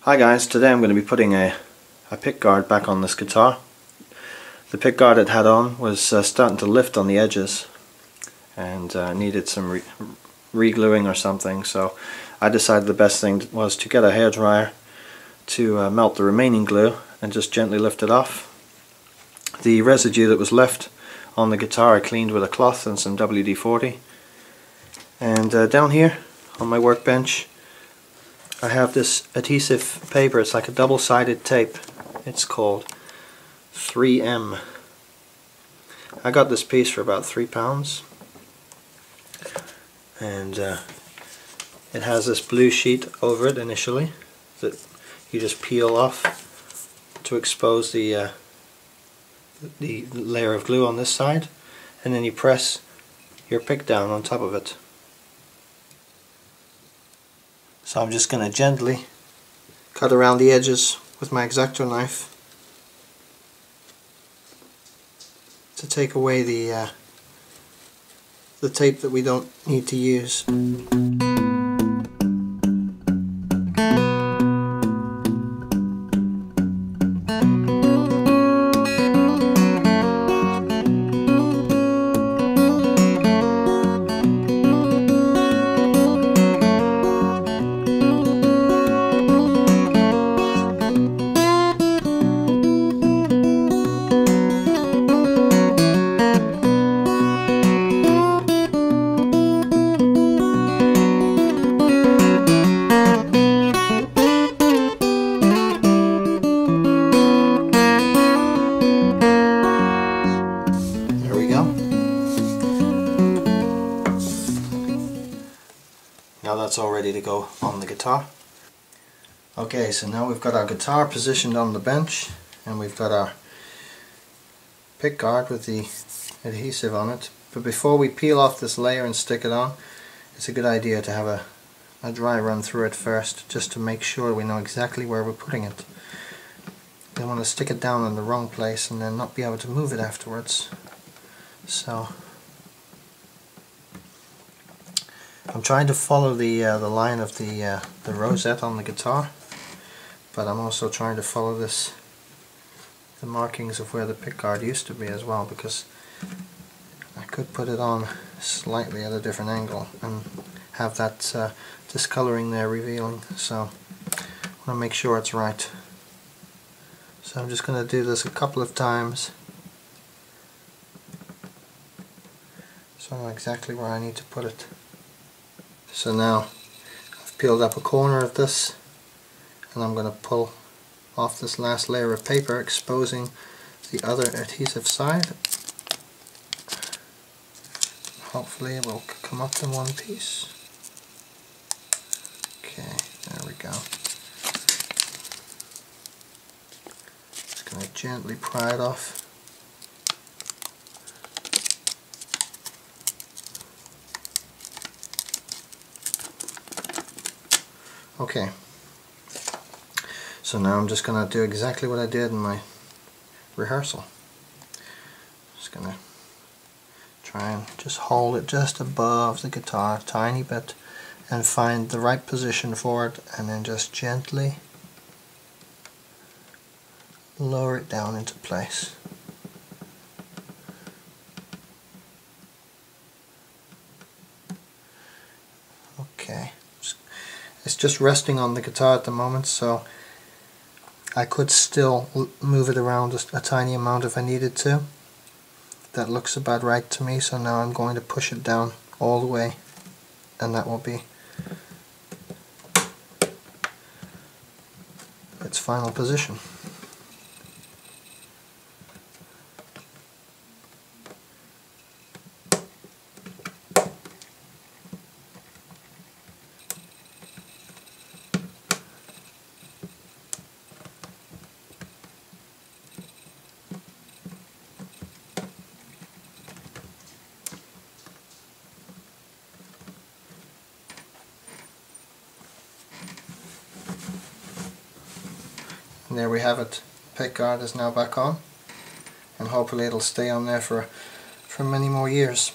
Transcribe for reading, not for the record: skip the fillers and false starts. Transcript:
Hi guys, today I'm going to be putting a pickguard back on this guitar. The pickguard it had on was starting to lift on the edges and needed some re-gluing or something, so I decided the best thing was to get a hairdryer to melt the remaining glue and just gently lift it off. The residue that was left on the guitar I cleaned with a cloth and some WD-40, and down here on my workbench I have this adhesive paper. It's like a double-sided tape. It's called 3M. I got this piece for about £3, and it has this blue sheet over it initially that you just peel off to expose the layer of glue on this side, and then you press your pick down on top of it. So I'm just going to gently cut around the edges with my X-Acto knife to take away the tape that we don't need to use. Now that's all ready to go on the guitar. Okay, so now we've got our guitar positioned on the bench, and we've got our pick guard with the adhesive on it. But before we peel off this layer and stick it on, it's a good idea to have a dry run through it first, just to make sure we know exactly where we're putting it. We don't want to stick it down in the wrong place and then not be able to move it afterwards. So I'm trying to follow the line of the rosette on the guitar, but I'm also trying to follow the markings of where the pickguard used to be as well, because I could put it on slightly at a different angle and have that discoloring there revealing. So I want to make sure it's right. So I'm just going to do this a couple of times so I know exactly where I need to put it. So now I've peeled up a corner of this, and I'm going to pull off this last layer of paper, exposing the other adhesive side. Hopefully it will come up in one piece. Okay, there we go. Just going to gently pry it off. Okay, so now I'm just going to do exactly what I did in my rehearsal. Just going to try and just hold it just above the guitar a tiny bit and find the right position for it, and then just gently lower it down into place. Okay. It's just resting on the guitar at the moment, so I could still move it around a tiny amount if I needed to. That looks about right to me, so now I'm going to push it down all the way, and that will be its final position. And there we have it. Pickguard is now back on, and hopefully it'll stay on there for many more years.